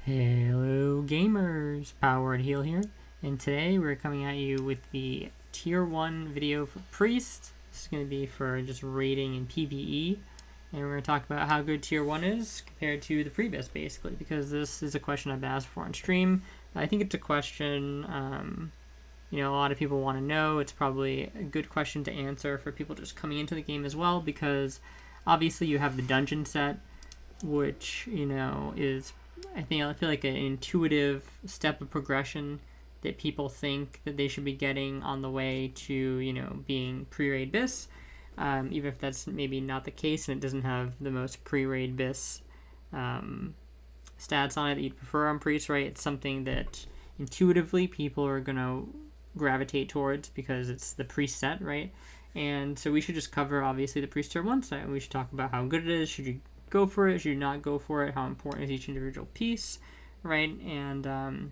Hello gamers, Powered Heal here, and today we're coming at you with the Tier 1 video for Priest. This is going to be for just raiding and PvE, and we're going to talk about how good Tier 1 is compared to the previous, basically, because this is a question I've asked for on stream. I think it's a question, a lot of people want to know. It's probably a good question to answer for people just coming into the game as well, because obviously you have the dungeon set, which, is I feel like an intuitive step of progression that people think that they should be getting on the way to, being pre-raid BIS, even if that's maybe not the case and it doesn't have the most pre-raid BIS stats on it that you'd prefer on Priest, right? It's something that intuitively people are going to gravitate towards because it's the Priest set, right? And so we should just cover, obviously, the Priest Tier 1 set, and we should talk about how good it is. Should you go for it? Should you not go for it? How important is each individual piece, right? And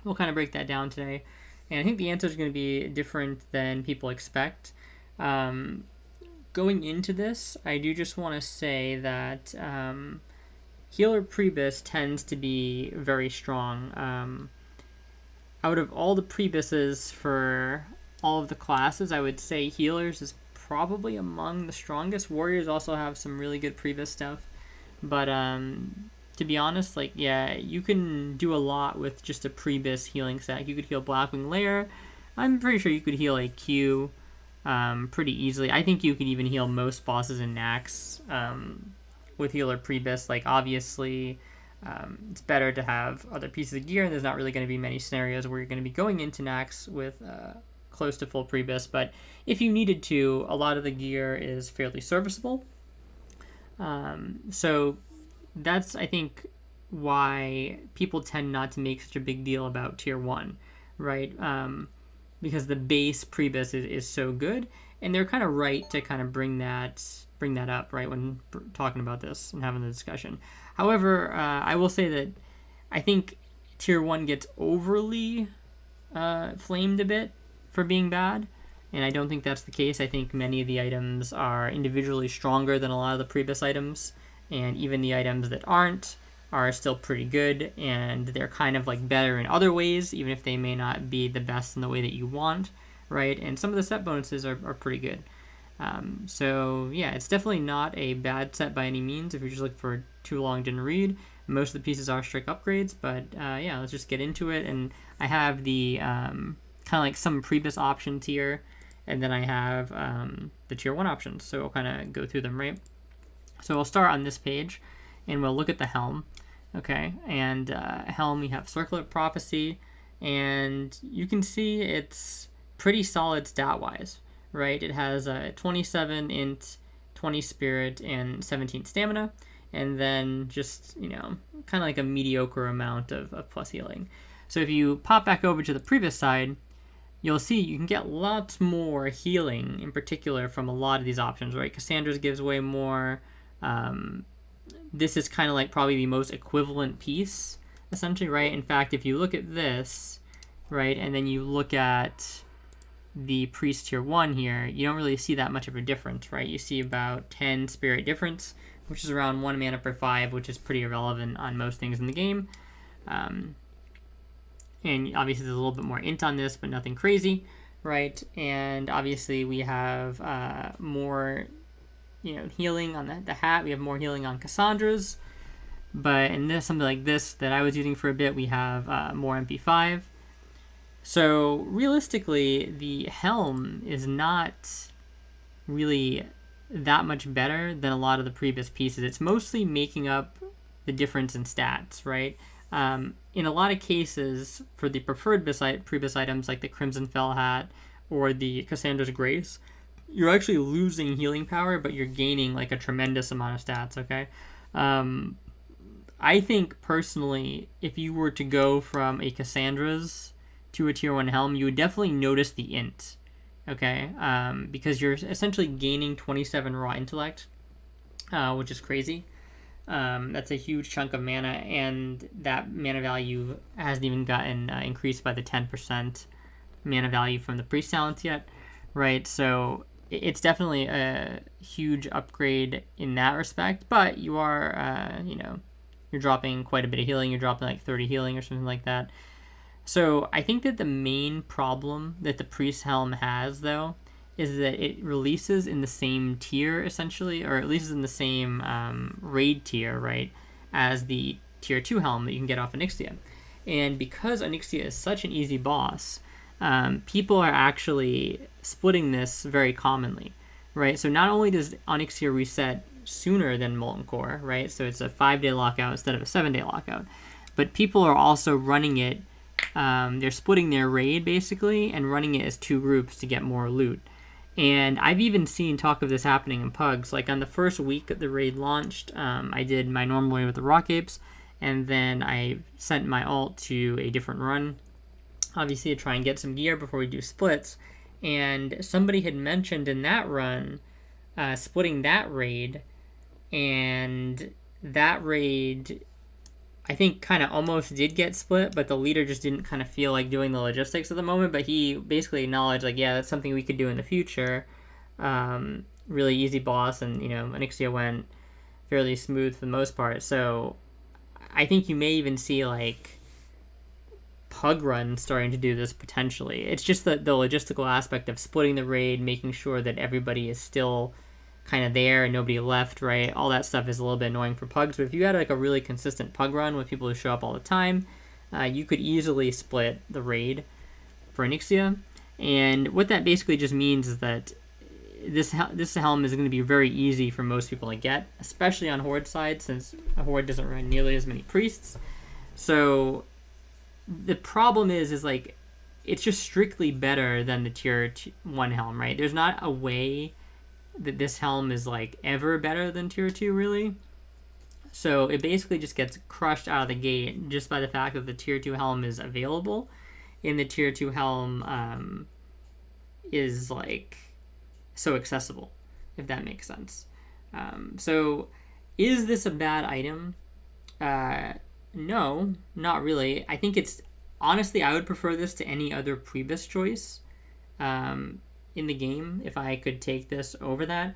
we'll kind of break that down today. And I think the answer is going to be different than people expect. Going into this, I do just want to say that Healer Prebis tends to be very strong. Out of all the Prebises for all of the classes, I would say Healers is probably among the strongest. Warriors also have some really good Prebis stuff. But to be honest, you can do a lot with just a Prebis healing set. You could heal Blackwing Lair. I'm pretty sure you could heal a Q pretty easily. I think you could even heal most bosses in Nax with Healer Prebis. Obviously, it's better to have other pieces of gear, and there's not really going to be many scenarios where you're going to be going into Nax with close to full Prebis. But if you needed to, a lot of the gear is fairly serviceable. So that's, I think, why people tend not to make such a big deal about Tier 1, right? Because the base Prebis is so good, and they're kind of right to kind of bring that up, right, when talking about this and having the discussion. However, I will say that I think Tier 1 gets overly flamed a bit for being bad, and I don't think that's the case. I think many of the items are individually stronger than a lot of the Prebis items, and even the items that aren't are still pretty good, and they're kind of better in other ways, even if they may not be the best in the way that you want, right? And some of the set bonuses are pretty good. So yeah, it's definitely not a bad set by any means if you're just looking for too long didn't read. Most of the pieces are strict upgrades, but yeah, let's just get into it. And I have the kind of some Prebis options here, and then I have the Tier 1 options, so we'll kind of go through them, right? So we'll start on this page, and we'll look at the Helm, okay? And Helm, we have Circular Prophecy, and you can see it's pretty solid stat-wise, right? It has a 27 int, 20 spirit, and 17 stamina, and then just, kind of like a mediocre amount of plus healing. So if you pop back over to the previous side, you'll see you can get lots more healing, in particular, from a lot of these options, right? Cassandra's gives way more. This is kind of probably the most equivalent piece, essentially, right? In fact, if you look at this, right, and then you look at the Priest Tier 1 here, you don't really see that much of a difference, right? You see about 10 spirit difference, which is around 1 mana per 5, which is pretty irrelevant on most things in the game. And obviously there's a little bit more int on this, but nothing crazy, right? And obviously we have more, healing on the hat. We have more healing on Cassandra's. But in this, something like this that I was using for a bit, we have more MP5. So realistically, the Helm is not really that much better than a lot of the previous pieces. It's mostly making up the difference in stats, right? In a lot of cases, for the preferred Prebis items like the Crimson Fell Hat or the Cassandra's Grace, you're actually losing healing power, but you're gaining a tremendous amount of stats, okay? I think, personally, if you were to go from a Cassandra's to a Tier 1 Helm, you would definitely notice the int, okay? Because you're essentially gaining 27 raw intellect, which is crazy. That's a huge chunk of mana, and that mana value hasn't even gotten increased by the 10% mana value from the Priest talents yet, right? So it's definitely a huge upgrade in that respect, but you are, you're dropping quite a bit of healing. You're dropping like 30 healing or something like that. So I think that the main problem that the Priest Helm has, though, is that it releases in the same tier, essentially, or at least in the same raid tier, right, as the tier 2 helm that you can get off Onyxia. And because Onyxia is such an easy boss, people are actually splitting this very commonly, right? So not only does Onyxia reset sooner than Molten Core, right? So it's a 5-day lockout instead of a 7-day lockout. But people are also running it, they're splitting their raid, basically, and running it as 2 groups to get more loot. And I've even seen talk of this happening in pugs. Like on the first week that the raid launched, I did my normal way with the Rock Apes, and then I sent my ult to a different run, obviously to try and get some gear before we do splits. And somebody had mentioned in that run, splitting that raid, and that raid, I think, kind of almost did get split, but the leader just didn't kind of feel like doing the logistics at the moment. But he basically acknowledged, like, yeah, that's something we could do in the future. Really easy boss, and, you know, Onyxia went fairly smooth for the most part. So I think you may even see, like, pug runs starting to do this potentially. It's just the logistical aspect of splitting the raid, making sure that everybody is still kind of there and nobody left, right? All that stuff is a little bit annoying for pugs, but if you had like a really consistent pug run with people who show up all the time, you could easily split the raid for Onyxia. And what that basically just means is that this helm is going to be very easy for most people to get, especially on Horde side, since a Horde doesn't run nearly as many priests. So the problem is like, it's just strictly better than the tier 1 helm, right? There's not a way that this helm is like ever better than tier 2, really. So it basically just gets crushed out of the gate just by the fact that the tier 2 helm is available, and the tier 2 helm is like so accessible, if that makes sense. So is this a bad item? No, not really. I think it's, honestly, I would prefer this to any other Priebus choice in the game if I could take this over that.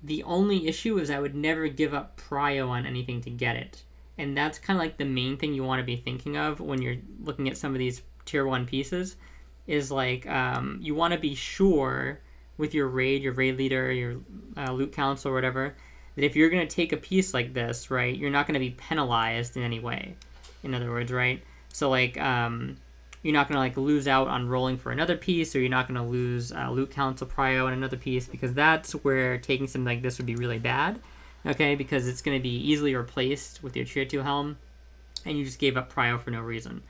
The only issue is I would never give up prio on anything to get it. And that's kind of like the main thing you want to be thinking of when you're looking at some of these tier 1 pieces, is like, you want to be sure with your raid leader, your loot council or whatever, that if you're going to take a piece like this, right, you're not going to be penalized in any way. In other words, right? So like, you're not going to like lose out on rolling for another piece, or you're not going to lose loot council prio on another piece, because that's where taking something like this would be really bad, okay? Because it's going to be easily replaced with your tier 2 helm, and you just gave up prio for no reason.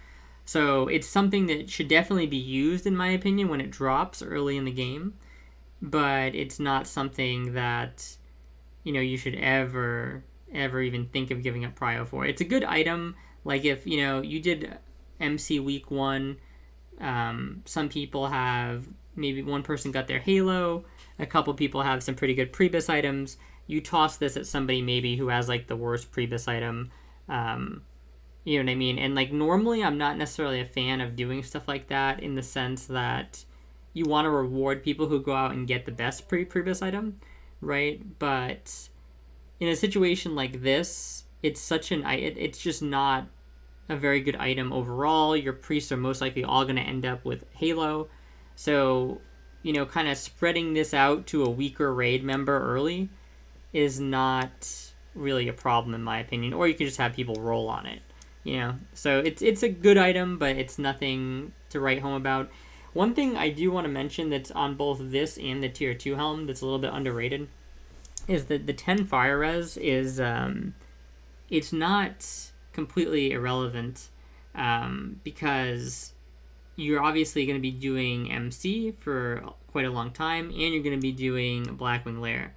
So it's something that should definitely be used, in my opinion, when it drops early in the game, but it's not something that, you know, you should ever even think of giving up prio for. It's a good item. Like if, you know, you did MC week 1, some people have, maybe one person got their Halo, a couple people have some pretty good Priebus items. You toss this at somebody maybe who has like the worst Priebus item, you know what I mean? And like normally I'm not necessarily a fan of doing stuff like that, in the sense that you want to reward people who go out and get the best Priebus item, right? But in a situation like this, it's such an, it's just not a very good item overall. Your priests are most likely all going to end up with Halo. So, you know, kind of spreading this out to a weaker raid member early is not really a problem, in my opinion. Or you can just have people roll on it, you know. So it's a good item, but it's nothing to write home about. One thing I do want to mention that's on both this and the tier 2 helm that's a little bit underrated is that the 10 fire res is, it's not completely irrelevant, because you're obviously going to be doing MC for quite a long time, and you're going to be doing Blackwing Lair.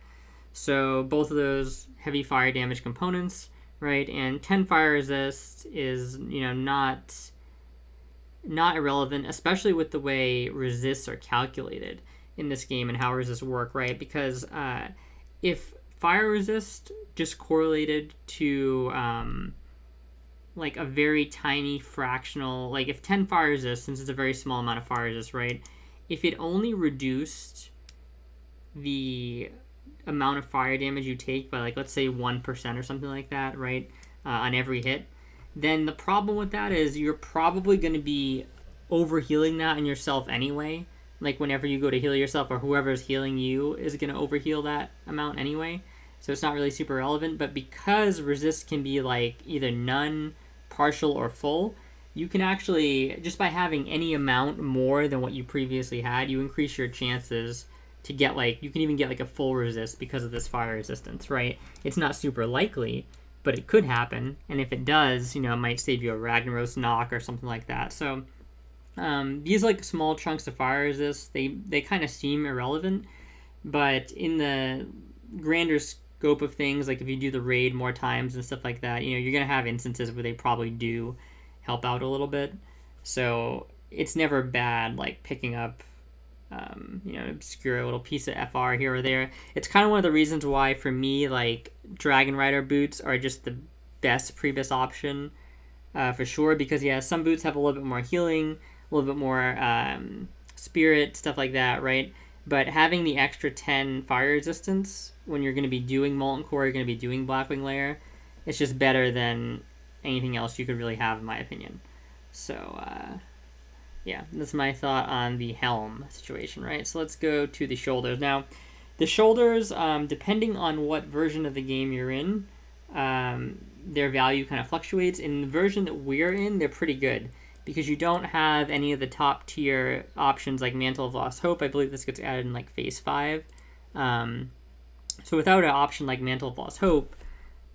So both of those heavy fire damage components, right? And 10 fire resist is, you know, not irrelevant, especially with the way resists are calculated in this game and how resists work, right? Because if fire resist just correlated to like a very tiny fractional, like if 10 fire resist, since it's a very small amount of fire resist, right? If it only reduced the amount of fire damage you take by, like, let's say 1% or something like that, right? on every hit, then the problem with that is you're probably going to be overhealing that on yourself anyway. Like whenever you go to heal yourself, or whoever's healing you is going to overheal that amount anyway. So it's not really super relevant. But because resist can be like either none, partial, or full, you can actually, just by having any amount more than what you previously had, you increase your chances to get like, you can even get like a full resist because of this fire resistance, right? It's not super likely, but it could happen. And if it does, it might save you a Ragnaros knock or something like that. So these like small chunks of fire resist, they kind of seem irrelevant, but in the grander scope of things, like if you do the raid more times and stuff like that, you're going to have instances where they probably do help out a little bit. So it's never bad like picking up obscure little piece of FR here or there. It's kind of one of the reasons why for me like Dragon Rider boots are just the best Priebus option for sure, because some boots have a little bit more healing, a little bit more spirit, stuff like that, right? But having the extra 10 fire resistance when you're going to be doing Molten Core, you're going to be doing Blackwing Lair, it's just better than anything else you could really have, in my opinion. So, that's my thought on the helm situation, right? So let's go to the shoulders. Now, the shoulders, depending on what version of the game you're in, their value kind of fluctuates. In the version that we're in, they're pretty good, because you don't have any of the top tier options like Mantle of Lost Hope. I believe this gets added in like Phase 5. So without an option like Mantle of Lost Hope,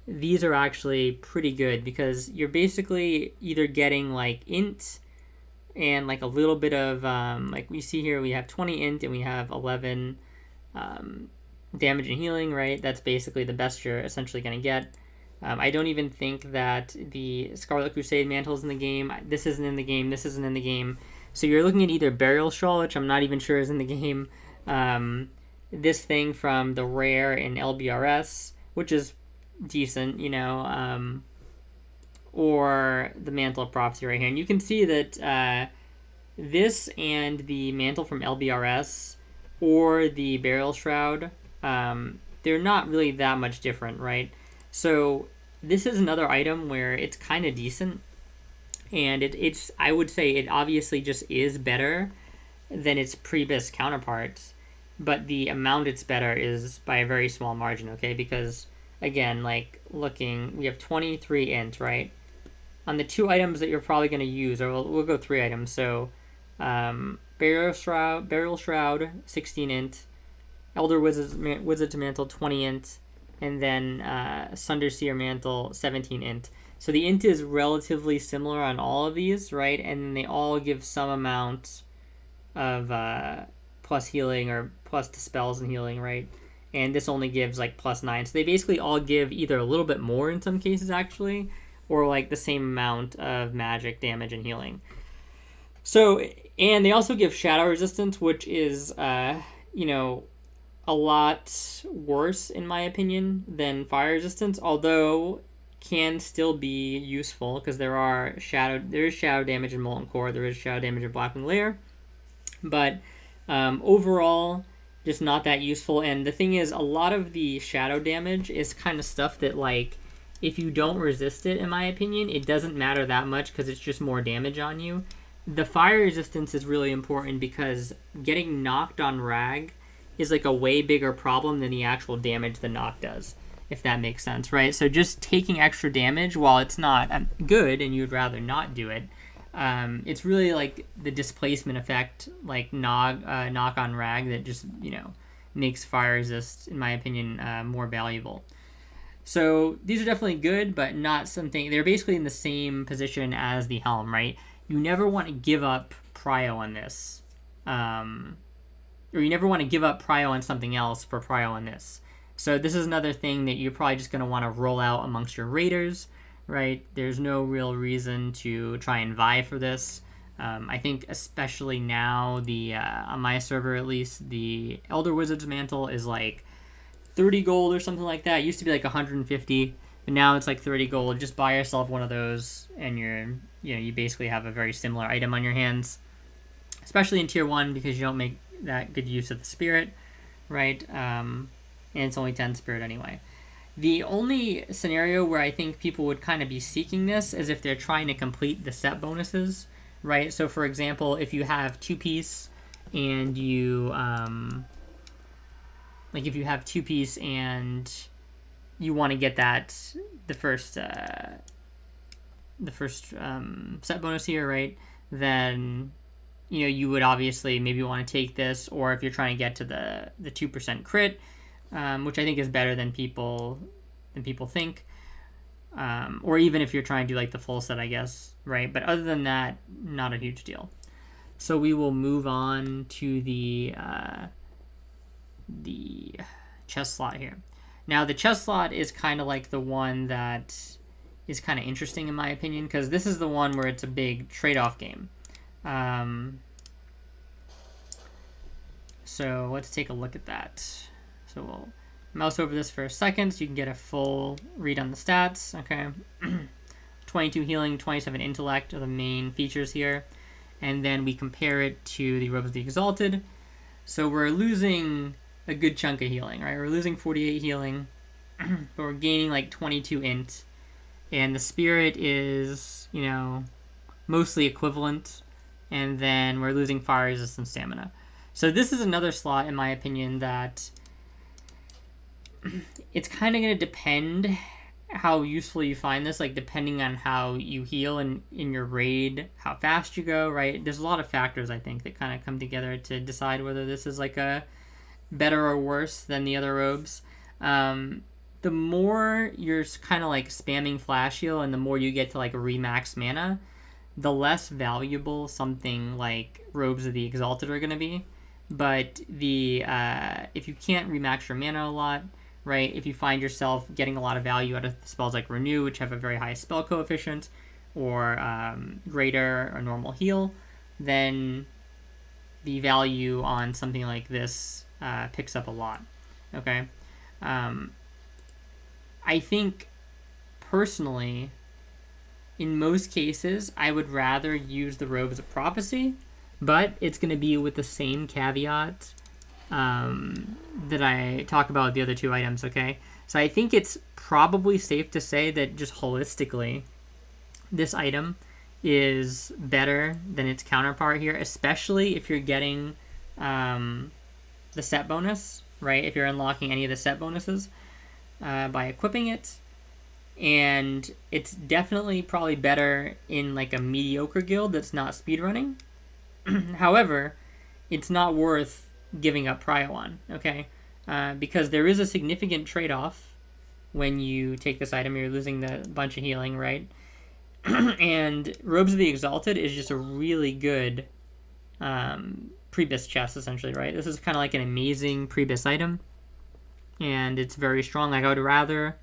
these are actually pretty good, because you're basically either getting like int and like a little bit of like we see here, we have 20 int and we have 11 damage and healing, right? That's basically the best you're essentially going to get. I don't even think that the Scarlet Crusade mantle is in the game. This isn't in the game. This isn't in the game. So you're looking at either Burial Shawl, which I'm not even sure is in the game, this thing from the rare in LBRS, which is decent, or the Mantle of Prophecy right here. And you can see that this and the Mantle from LBRS or the Burial Shroud, they're not really that much different, right? So this is another item where it's kind of decent, and it's I would say it obviously just is better than its Priebus counterparts, but the amount it's better is by a very small margin, okay? Because again, like looking, we have 23 int, right? On the two items that you're probably going to use, or we'll go 3 items. So Burial Shroud, 16 int, Elder Wizard's Mantle, 20 int, and then Sunderseer Mantle, 17 int. So the int is relatively similar on all of these, right? And they all give some amount of plus healing or plus to spells and healing, right? And this only gives like +9. So they basically all give either a little bit more in some cases, actually, or like the same amount of magic damage and healing. So, and they also give shadow resistance, which is, a lot worse in my opinion than fire resistance, although can still be useful, because there is shadow damage in Molten Core, there is shadow damage in Blackwing Lair, but overall just not that useful. And the thing is, a lot of the shadow damage is kind of stuff that, like, if you don't resist it, in my opinion, it doesn't matter that much because it's just more damage on you. The fire resistance is really important because getting knocked on Rag is like a way bigger problem than the actual damage the knock does, if that makes sense, right? So just taking extra damage, while it's not good and you'd rather not do it, it's really like the displacement effect, like knock on Rag, that just, makes fire resist, in my opinion, more valuable. So these are definitely good, but not something, they're basically in the same position as the Helm, right? You never want to give up prio on this. Or you never want to give up prio on something else for prio on this. So this is another thing that you're probably just going to want to roll out amongst your raiders, right? There's no real reason to try and vie for this. I think especially now, on my server at least, the Elder Wizard's Mantle is like 30 gold or something like that. It used to be like 150, but now it's like 30 gold. Just buy yourself one of those, and you basically have a very similar item on your hands, especially in tier 1, because you don't make that good use of the spirit, right? And it's only 10 spirit anyway. The only scenario where I think people would kind of be seeking this is if they're trying to complete the set bonuses, right? So, for example, if you have 2-piece and you, like if you have 2-piece and you want to get that, the first set bonus here, right? Then, you know, you would obviously maybe want to take this, or if you're trying to get to the 2% crit, which I think is better than people think, or even if you're trying to do like the full set, I guess, right? But other than that, not a huge deal. So we will move on to the chest slot here. Now the chest slot is kind of like the one that is kind of interesting in my opinion, because this is the one where it's a big trade-off game. So let's take a look at that. So we'll mouse over this for a second so you can get a full read on the stats. Okay, 22 healing, 27 intellect are the main features here. And then we compare it to the Robes of the Exalted. So we're losing a good chunk of healing, right? We're losing 48 healing, but we're gaining like 22 int. And the spirit is, you know, mostly equivalent. And then we're losing fire resistance stamina. So this is another slot, in my opinion, that it's kind of going to depend how useful you find this, like depending on how you heal in your raid, how fast you go, right? There's a lot of factors, I think, that kind of come together to decide whether this is like a better or worse than the other robes. The more you're kind of like spamming flash heal and the more you get to like remax mana, the less valuable something like Robes of the Exalted are going to be. But the if you can't remax your mana a lot, right, if you find yourself getting a lot of value out of spells like Renew, which have a very high spell coefficient, or Greater or Normal Heal, then the value on something like this picks up a lot. Okay? I think, personally, in most cases, I would rather use the Robes of Prophecy, but it's going to be with the same caveat that I talk about with the other two items, okay? So I think it's probably safe to say that just holistically, this item is better than its counterpart here, especially if you're getting the set bonus, right? If you're unlocking any of the set bonuses by equipping it. And it's definitely probably better in like a mediocre guild that's not speedrunning. However, it's not worth giving up prio on, okay? Because there is a significant trade-off when you take this item. You're losing the bunch of healing, right? And Robes of the Exalted is just a really good Prebis chest, essentially, right? This is kind of like an amazing Prebis item, and it's very strong. Like, I would rather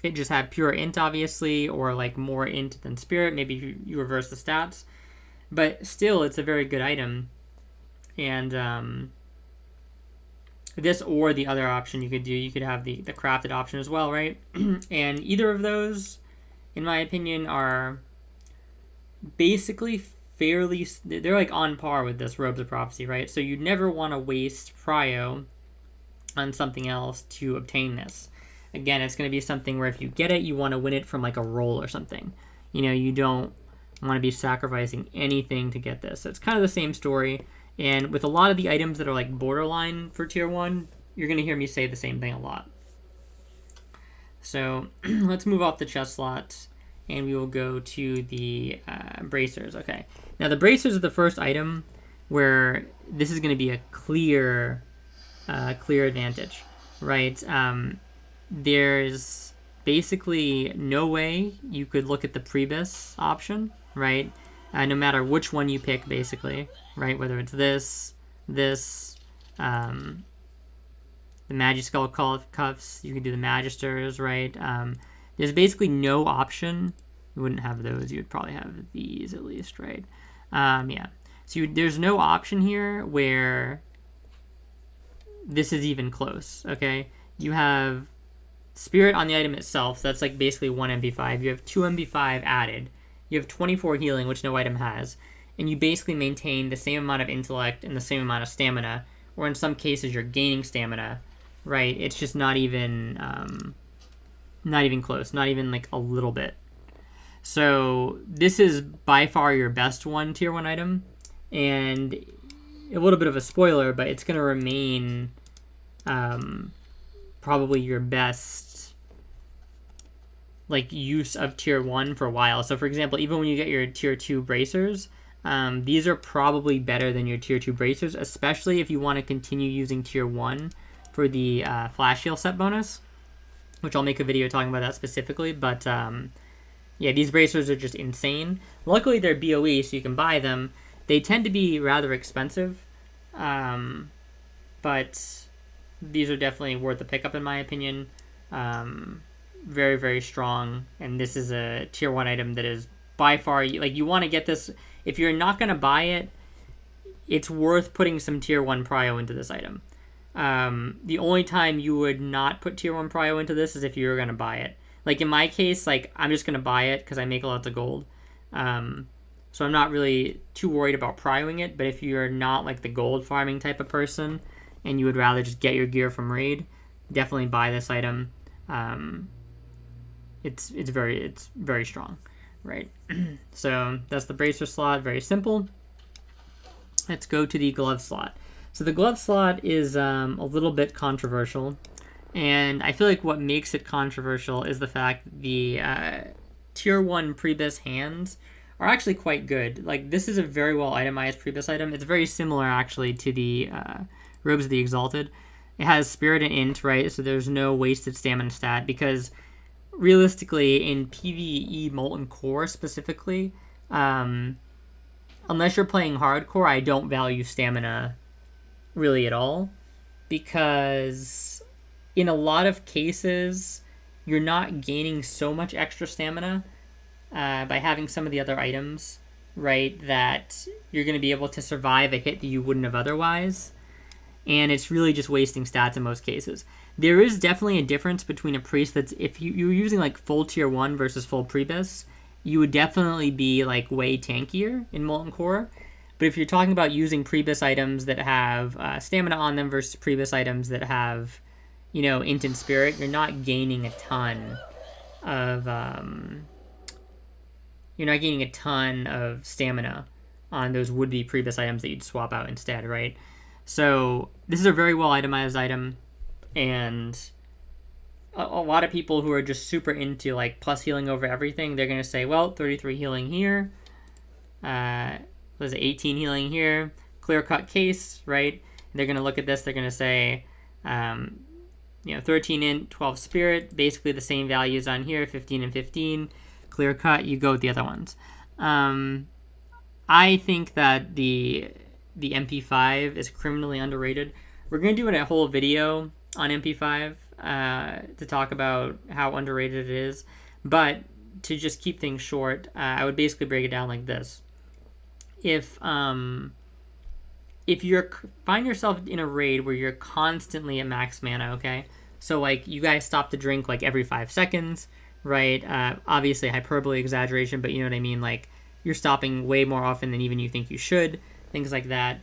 it just have pure int, obviously, or like more int than spirit. Maybe you reverse the stats. But still, it's a very good item. And this or the other option you could do, you could have the crafted option as well, right? And either of those, in my opinion, are basically fairly... They're like on par with this Robes of Prophecy, right? So you'd never want to waste prio on something else to obtain this. Again, it's going to be something where if you get it, you want to win it from like a roll or something. You know, you don't want to be sacrificing anything to get this. So it's kind of the same story. And with a lot of the items that are like borderline for tier 1, you're going to hear me say the same thing a lot. So let's move off the chest slots and we will go to the bracers. Okay. Now the bracers are the first item where this is going to be a clear advantage, right? There's basically no way you could look at the Prebis option, right? No matter which one you pick, basically, right? Whether it's the Magiskull Cuffs, you can do the Magisters, right? There's basically no option. You wouldn't have those. You would probably have these at least, right? Yeah. So there's no option here where this is even close, okay? You have Spirit on the item itself, so that's like basically 1 MP5. You have 2 MP5 added. You have 24 healing, which no item has. And you basically maintain the same amount of intellect and the same amount of stamina, or in some cases you're gaining stamina right? It's just not even close, not even like a little bit. So this is by far your best tier 1 item, and a little bit of a spoiler, but it's going to remain probably your best like use of tier 1 for a while. So for example, even when you get your tier 2 bracers, these are probably better than your tier 2 bracers, especially if you want to continue using tier 1 for the flash heal set bonus, which I'll make a video talking about that specifically. But yeah, these bracers are just insane. Luckily, they're BOE, so you can buy them. They tend to be rather expensive, but these are definitely worth the pickup in my opinion. Very, very strong, and this is a tier 1 item that is by far, like, you want to get this. If you're not going to buy it, it's worth putting some tier 1 prio into this item. The only time you would not put tier 1 prio into this is if you were going to buy it. Like in my case, like I'm just going to buy it because I make lots of gold. So I'm not really too worried about prioing it, but if you're not like the gold farming type of person and you would rather just get your gear from raid, definitely buy this item. It's very strong, right? So that's the bracer slot, very simple. Let's go to the glove slot. So the glove slot is a little bit controversial, and I feel like what makes it controversial is the fact that the tier 1 Prebis hands are actually quite good. Like, this is a very well itemized Prebis item. It's very similar actually to the Robes of the Exalted. It has Spirit and Int, right? So there's no wasted stamina stat, because realistically in PvE Molten Core specifically, unless you're playing hardcore, I don't value stamina really at all, because in a lot of cases you're not gaining so much extra stamina by having some of the other items, right, that you're going to be able to survive a hit that you wouldn't have otherwise, and it's really just wasting stats in most cases. There is definitely a difference between a priest that's, if you're using like full tier 1 versus full Prebis, you would definitely be like way tankier in Molten Core. But if you're talking about using Prebis items that have stamina on them versus Prebis items that have, you know, Int and Spirit, you're not gaining a ton of stamina on those would-be Prebis items that you'd swap out instead, right? So this is a very well itemized item, and a lot of people who are just super into like plus healing over everything, they're going to say, well, 33 healing here, there's 18 healing here, clear cut case, right? And they're going to look at this, they're going to say, 13 int, 12 spirit, basically the same values on here, 15 and 15, clear cut, you go with the other ones. I think that the MP5 is criminally underrated. We're going to do a whole video on MP5 to talk about how underrated it is, but to just keep things short, I would basically break it down like this. If you find yourself in a raid where you're constantly at max mana, okay, so like you guys stop to drink like every 5 seconds, right? Obviously hyperbole, exaggeration, but you know what I mean, like you're stopping way more often than even you think you should, things like that.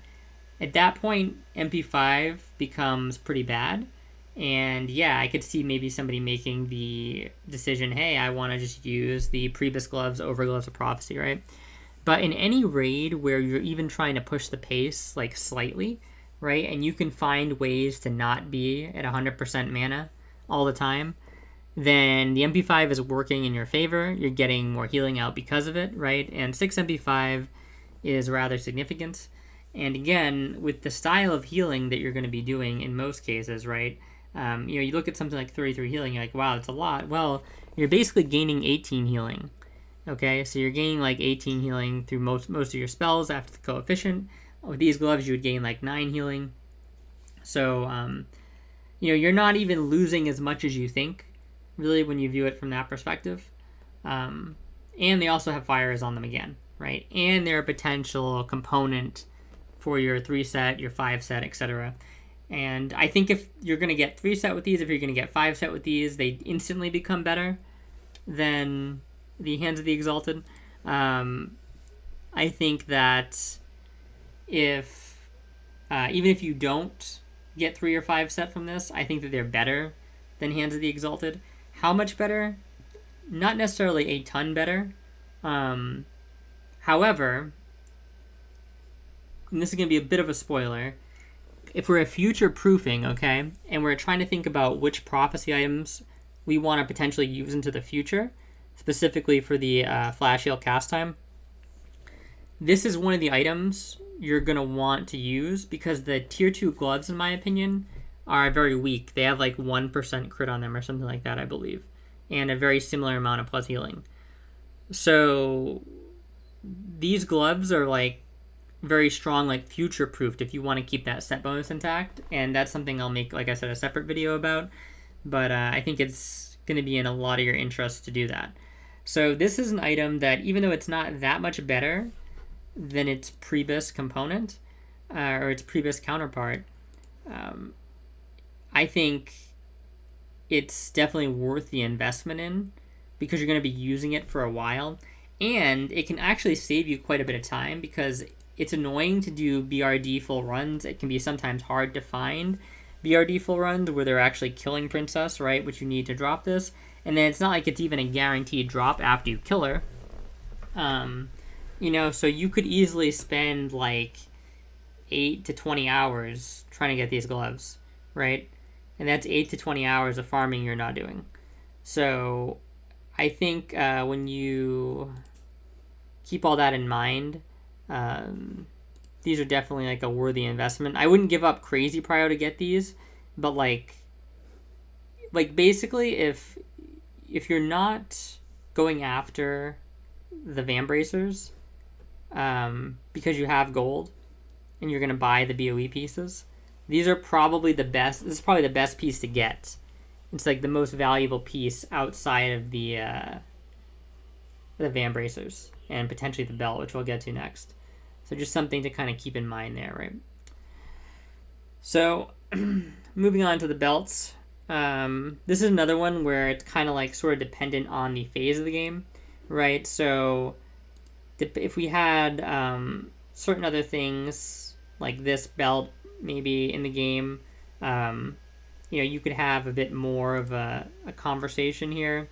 At that point, MP5 becomes pretty bad. And yeah, I could see maybe somebody making the decision, hey, I want to just use the Prebis gloves over Gloves of Prophecy, right? But in any raid where you're even trying to push the pace like slightly, right, and you can find ways to not be at 100% mana all the time, then the MP5 is working in your favor. You're getting more healing out because of it, right? And 6 MP5 is rather significant. And again, with the style of healing that you're going to be doing in most cases, right? You look at something like 33 healing, you're like, wow, that's a lot. Well, you're basically gaining 18 healing. Okay, so you're gaining like 18 healing through most of your spells after the coefficient. With these gloves, you would gain like 9 healing. So, you're not even losing as much as you think, really, when you view it from that perspective. And they also have fires on them again, right? And they're a potential component for your 3 set, your 5 set, etc. And I think if you're going to get 3 set with these, if you're going to get 5 set with these, they instantly become better than the Hands of the Exalted. I think that if even if you don't get 3 or 5 set from this. I think that they're better than Hands of the Exalted. How much better? Not necessarily a ton better. However, and this is going to be a bit of a spoiler, if we're future proofing, okay, and we're trying to think about which prophecy items we want to potentially use into the future, specifically for the Flash Heal cast time, this is one of the items you're going to want to use because the tier 2 gloves, in my opinion, are very weak. They have like 1% crit on them or something like that, I believe, and a very similar amount of plus healing. So these gloves are like very strong, like future proofed if you want to keep that set bonus intact, and that's something I'll make, like I said, a separate video about, but I think it's going to be in a lot of your interest to do that. So this is an item that, even though it's not that much better than its Prebis component or its Prebis counterpart, I think it's definitely worth the investment in because you're going to be using it for a while, and it can actually save you quite a bit of time because it's annoying to do BRD full runs. It can be sometimes hard to find BRD full runs where they're actually killing Princess, right, which you need to drop this. And then it's not like it's even a guaranteed drop after you kill her. So you could easily spend like 8 to 20 hours trying to get these gloves, right? And that's 8 to 20 hours of farming you're not doing. So I think when you keep all that in mind, these are definitely like a worthy investment. I wouldn't give up crazy prio to get these, but like basically if you're not going after the Vambracers because you have gold and you're going to buy the BOE pieces, these are probably the best. This is probably the best piece to get. It's like the most valuable piece outside of the Vambracers and potentially the belt, which we'll get to next. So just something to kind of keep in mind there, right? So moving on to the belts. This is another one where it's kind of like sort of dependent on the phase of the game, right? So if we had certain other things like this belt maybe in the game, you could have a bit more of a conversation here,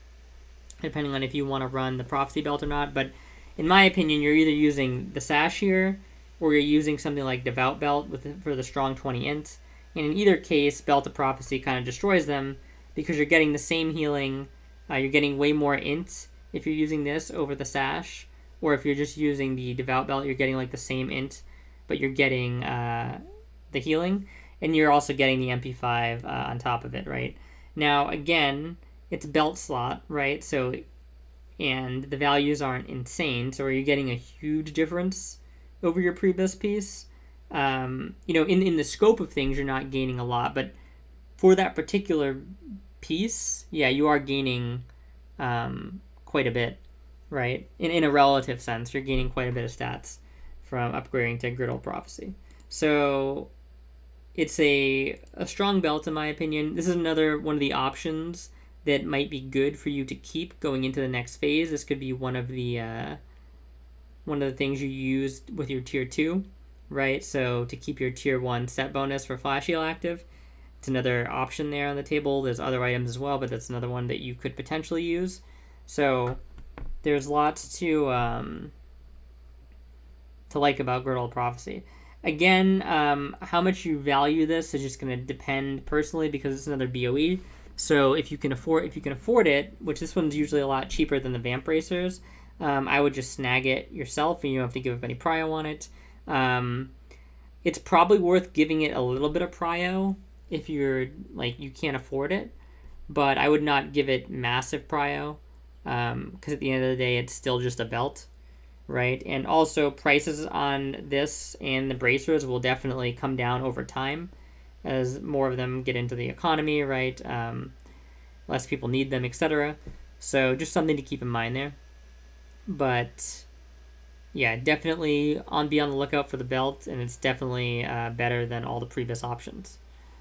depending on if you want to run the Prophecy belt or not. But in my opinion, you're either using the Sash here, or you're using something like Devout Belt for the strong 20 int. And in either case, Belt of Prophecy kind of destroys them because you're getting the same healing. You're getting way more int if you're using this over the Sash. Or if you're just using the Devout Belt, you're getting like the same int, but you're getting the healing. And you're also getting the MP5 on top of it, right? Now, again, it's belt slot, right? So, and the values aren't insane. So are you getting a huge difference over your Prebis piece? In the scope of things, you're not gaining a lot. But for that particular piece, yeah, you are gaining quite a bit, right? In a relative sense, you're gaining quite a bit of stats from upgrading to Griddle Prophecy. So it's a strong belt, in my opinion. This is another one of the options that might be good for you to keep going into the next phase. This could be one of the things you use with your tier 2, right? So to keep your tier 1 set bonus for Flash Heal active, it's another option there on the table. There's other items as well, but that's another one that you could potentially use. So there's lots to like about Griddle Prophecy. Again, how much you value this is just going to depend personally because it's another BOE. So if you can afford it, which this one's usually a lot cheaper than the Vambracers, I would just snag it yourself and you don't have to give up any prio on it. It's probably worth giving it a little bit of prio if you're like you can't afford it, but I would not give it massive prio because at the end of the day, it's still just a belt, right? And also prices on this and the bracers will definitely come down over time as more of them get into the economy, right? Less people need them, etc. So just something to keep in mind there. But yeah, definitely be on the lookout for the belt, and it's definitely better than all the previous options.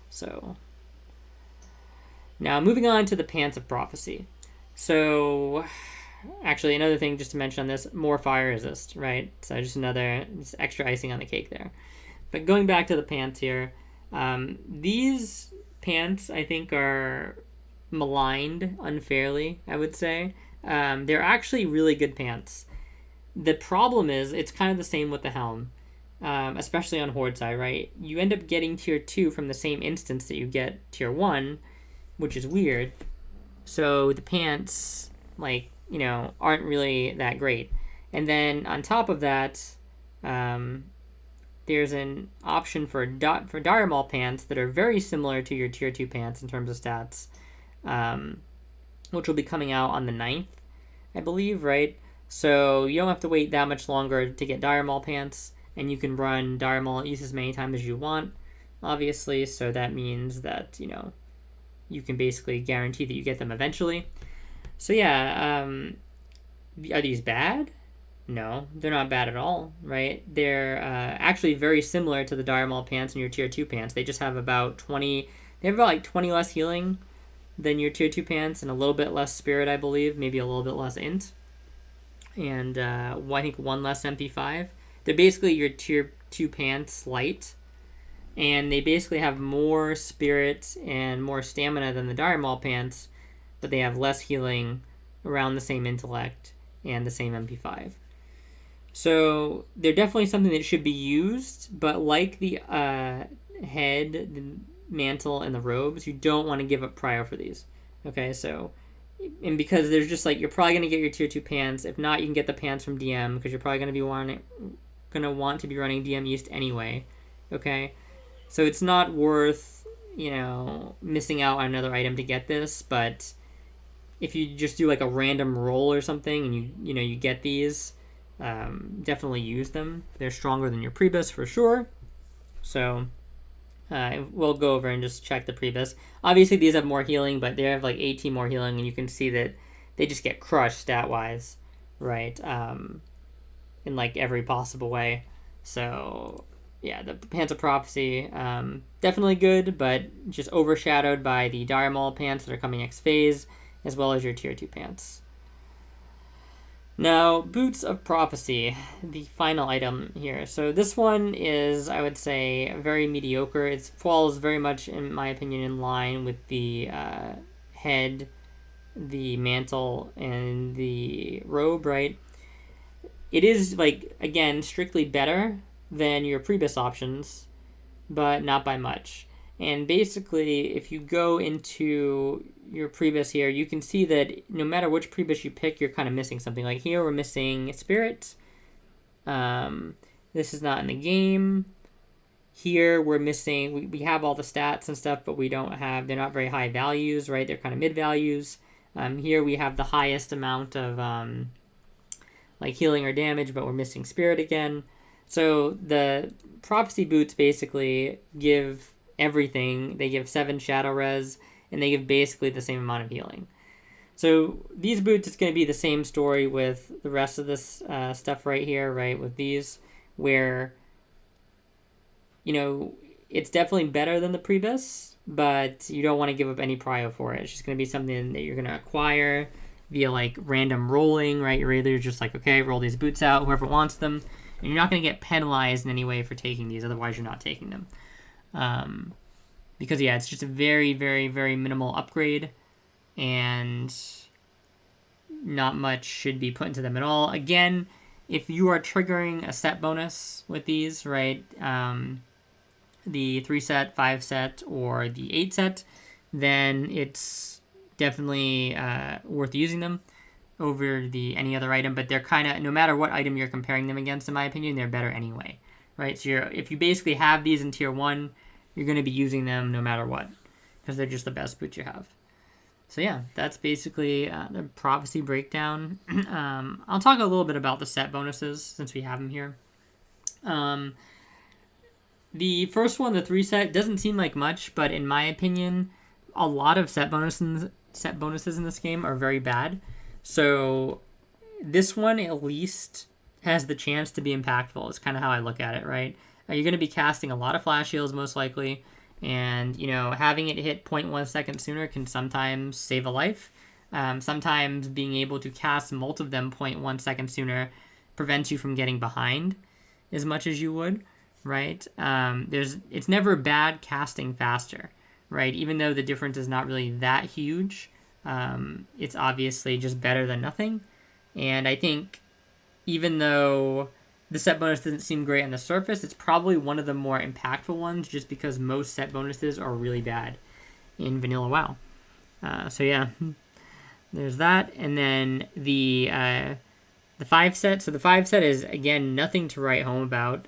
So now moving on to the Pants of Prophecy. So actually, another thing just to mention on this, more fire resist, right? So just extra icing on the cake there. But going back to the pants here, These pants, I think, are maligned unfairly, I would say. They're actually really good pants. The problem is, it's kind of the same with the helm, especially on Horde side, right? You end up getting tier 2 from the same instance that you get tier 1, which is weird. So the pants, like, aren't really that great. And then on top of that, there's an option for Dire Maul pants that are very similar to your tier 2 pants in terms of stats, which will be coming out on the 9th, I believe, right? So you don't have to wait that much longer to get Dire Maul pants, and you can run Dire Maul at least as many times as you want, obviously. So that means that, you can basically guarantee that you get them eventually. So yeah, are these bad? No, they're not bad at all, right? They're actually very similar to the Dire Maul pants and your tier 2 pants. They just have about 20, they have about like 20 less healing than your tier 2 pants and a little bit less spirit, I believe, maybe a little bit less int. And I think one less MP5. They're basically your tier 2 pants light. And they basically have more spirit and more stamina than the Dire Maul pants, but they have less healing, around the same intellect, and the same MP5. So they're definitely something that should be used, but like the head, the mantle, and the robes, you don't want to give up prio for these. Okay, so, and because there's just like, you're probably going to get your tier 2 pants. If not, you can get the pants from DM, because you're probably going to want to be running DM East anyway. Okay, so it's not worth, missing out on another item to get this, but if you just do like a random roll or something and you get these, definitely use them. They're stronger than your Prebus for sure. So we'll go over and just check the Prebus. Obviously these have more healing, but they have like 18 more healing, and you can see that they just get crushed stat wise, right? In like every possible way. So yeah, the Pants of Prophecy, definitely good, but just overshadowed by the Dire Maul pants that are coming next phase, as well as your tier 2 pants. Now, Boots of Prophecy, the final item here. So this one is, I would say, very mediocre. It falls very much, in my opinion, in line with the head, the mantle, and the robe, right? It is, like, again, strictly better than your Prebus options, but not by much. And basically, if you go into your Prebus here, you can see that no matter which Prebus you pick, you're kind of missing something. Like here, we're missing Spirit. This is not in the game. Here, we're missing, we have all the stats and stuff, but they're not very high values, right? They're kind of mid values. Here, we have the highest amount of like healing or damage, but we're missing Spirit again. So the Prophecy boots basically give everything. They give 7 Shadow Res, and they give basically the same amount of healing. So these boots, it's going to be the same story with the rest of this stuff right here, right? With these, where, it's definitely better than the Prebus, but you don't want to give up any prio for it. It's just going to be something that you're going to acquire via like random rolling, right? You're either just like, okay, roll these boots out, whoever wants them. And you're not going to get penalized in any way for taking these, otherwise you're not taking them. Because, yeah, it's just a very, very, very minimal upgrade, and not much should be put into them at all. Again, if you are triggering a set bonus with these, right, the 3 set, 5 set, or the 8 set, then it's definitely worth using them over any other item. But they're kind of, no matter what item you're comparing them against, in my opinion, they're better anyway, right? So if you basically have these in tier 1, you're going to be using them no matter what, because they're just the best boots you have. So yeah, that's basically the Prophecy breakdown. I'll talk a little bit about the set bonuses since we have them here. The first one, the 3 set, doesn't seem like much, but in my opinion, a lot of set bonuses in this game are very bad. So this one at least has the chance to be impactful. It's kind of how I look at it, right? You're going to be casting a lot of flash heals most likely, and having it hit 0.1 seconds sooner can sometimes save a life. Sometimes being able to cast multiple of them 0.1 seconds sooner prevents you from getting behind as much as you would, right? It's never bad casting faster, right? Even though the difference is not really that huge, it's obviously just better than nothing. And I think even though the set bonus doesn't seem great on the surface, it's probably one of the more impactful ones just because most set bonuses are really bad in vanilla WoW. So yeah, there's that. And then the 5 set. So the 5 set is, again, nothing to write home about.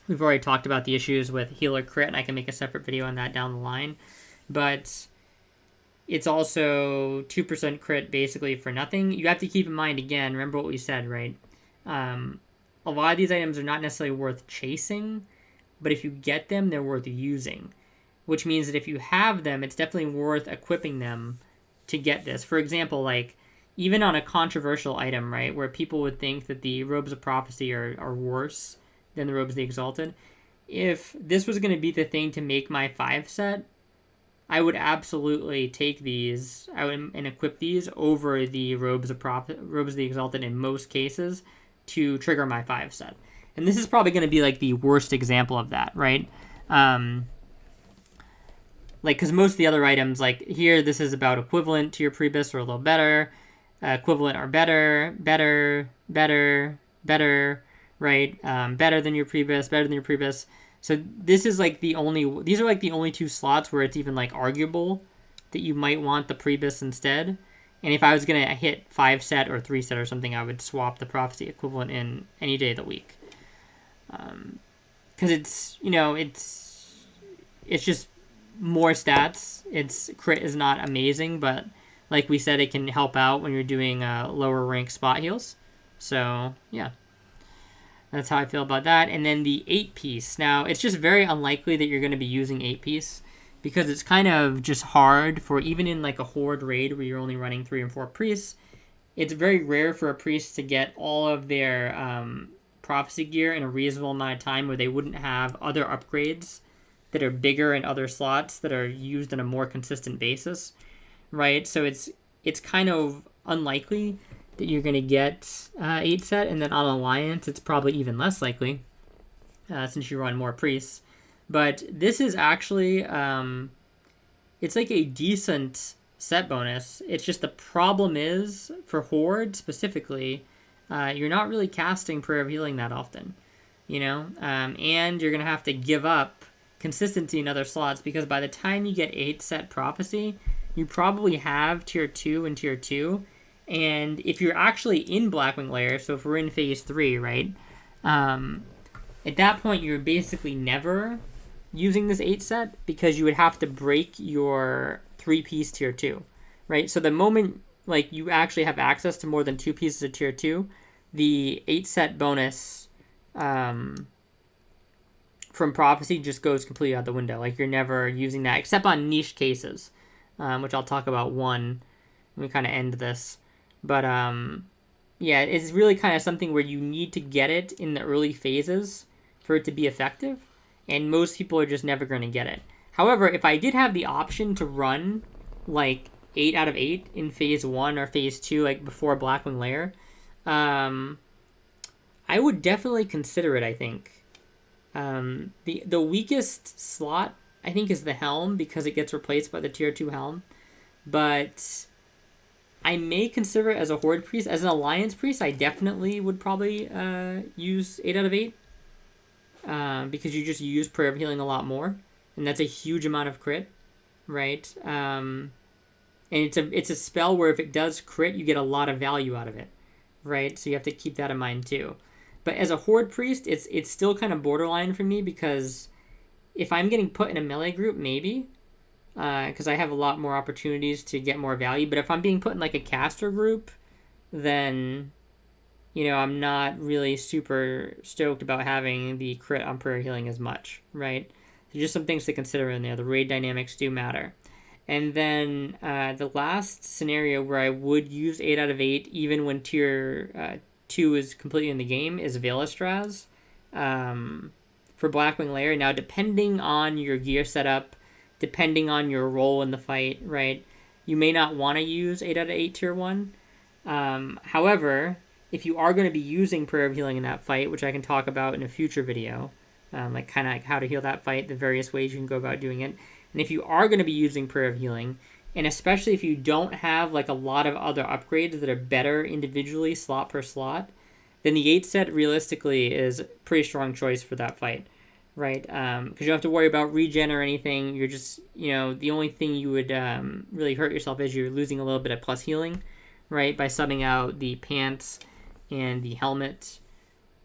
We've already talked about the issues with healer crit, and I can make a separate video on that down the line. But it's also 2% crit basically for nothing. You have to keep in mind, again, remember what we said, right? A lot of these items are not necessarily worth chasing, but if you get them, they're worth using. Which means that if you have them, it's definitely worth equipping them to get this. For example, like, even on a controversial item, right, where people would think that the Robes of Prophecy are worse than the Robes of the Exalted, if this was going to be the thing to make my 5 set, I would absolutely take these and equip these over the Robes of the Exalted in most cases to trigger my 5 set. And this is probably going to be like the worst example of that, right? Like, because most of the other items, like here, this is about equivalent to your Priebus or a little better. Equivalent or better, right? Better than your Priebus, So this is like these are like the only 2 slots where it's even like arguable that you might want the Priebus instead. And if I was going to hit 5 set or 3 set or something, I would swap the Prophecy equivalent in any day of the week. Because it's just more stats. Its crit is not amazing, but like we said, it can help out when you're doing lower rank spot heals. So, yeah. That's how I feel about that. And then the 8-piece. Now, it's just very unlikely that you're going to be using 8-piece because it's kind of just hard for, even in like a horde raid where you're only running 3 and 4 priests, it's very rare for a priest to get all of their prophecy gear in a reasonable amount of time where they wouldn't have other upgrades that are bigger in other slots that are used on a more consistent basis. Right, so it's kind of unlikely that you're going to get 8 set, and then on Alliance, it's probably even less likely since you run more priests. But this is actually, it's like a decent set bonus. It's just the problem is, for Horde specifically, you're not really casting Prayer of Healing that often, and you're going to have to give up consistency in other slots because by the time you get 8 set Prophecy, you probably have tier 2 and tier 2. And if you're actually in Blackwing Lair, so if we're in phase 3, right? At that point, you're basically never using this 8 set because you would have to break your 3-piece tier 2, right? So the moment like you actually have access to more than 2 pieces of tier 2, the 8 set bonus from Prophecy just goes completely out the window. Like, you're never using that except on niche cases. Which I'll talk about when we kind of end this. But, yeah, it's really kind of something where you need to get it in the early phases for it to be effective, and most people are just never going to get it. However, if I did have the option to run, like, 8 out of 8 in phase 1 or phase 2, like, before Blackwing Lair, I would definitely consider it, I think. The weakest slot, I think, is the Helm because it gets replaced by the tier 2 Helm. But I may consider it as a Horde priest. As an Alliance priest, I definitely would probably use 8 out of 8. Because you just use Prayer of Healing a lot more. And that's a huge amount of crit, right? And it's a spell where if it does crit, you get a lot of value out of it, right? So you have to keep that in mind too. But as a Horde priest, it's still kind of borderline for me because if I'm getting put in a melee group, maybe, because I have a lot more opportunities to get more value. But if I'm being put in like a caster group, then, I'm not really super stoked about having the crit on Prayer Healing as much, right? So just some things to consider in there. The raid dynamics do matter. And then the last scenario where I would use 8 out of 8, even when tier 2 is completely in the game, is Veilastraz. For Blackwing Lair. Now, depending on your gear setup, depending on your role in the fight, right, you may not want to use 8 out of 8 tier 1. However, if you are going to be using Prayer of Healing in that fight, which I can talk about in a future video, like kind of like how to heal that fight, the various ways you can go about doing it. And if you are going to be using Prayer of Healing, and especially if you don't have like a lot of other upgrades that are better individually slot per slot, then the 8 set realistically is a pretty strong choice for that fight, right? Because you don't have to worry about regen or anything. You're just, the only thing you would really hurt yourself is you're losing a little bit of plus healing, right? By subbing out the pants and the helmet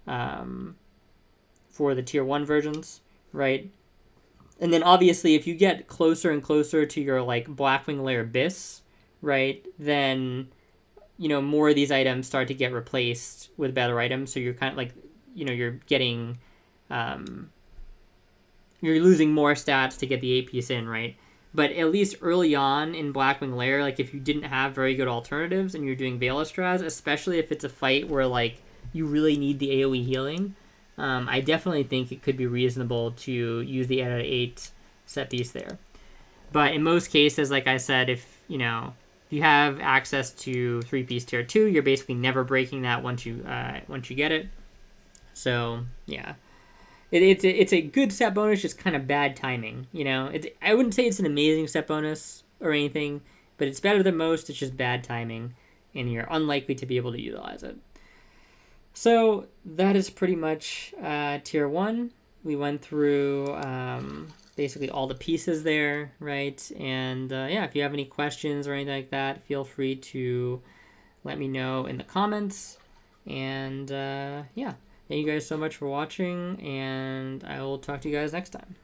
for the tier 1 versions, right? And then obviously if you get closer and closer to your like Blackwing Lair Abyss, right, then more of these items start to get replaced with better items. So you're kind of like, you're getting, you're losing more stats to get the 8 piece in, right? But at least early on in Blackwing Lair, like if you didn't have very good alternatives and you're doing Veilastraz, especially if it's a fight where like you really need the AoE healing, I definitely think it could be reasonable to use the 8 set piece there. But in most cases, like I said, if you have access to 3-piece tier 2, you're basically never breaking that once you get it. So yeah, it's a good set bonus, just kind of bad timing. I wouldn't say it's an amazing set bonus or anything, but it's better than most. It's just bad timing, and you're unlikely to be able to utilize it. So that is pretty much tier 1. We went through basically all the pieces there, right? And yeah, if you have any questions or anything like that, feel free to let me know in the comments. And yeah, thank you guys so much for watching, and I will talk to you guys next time.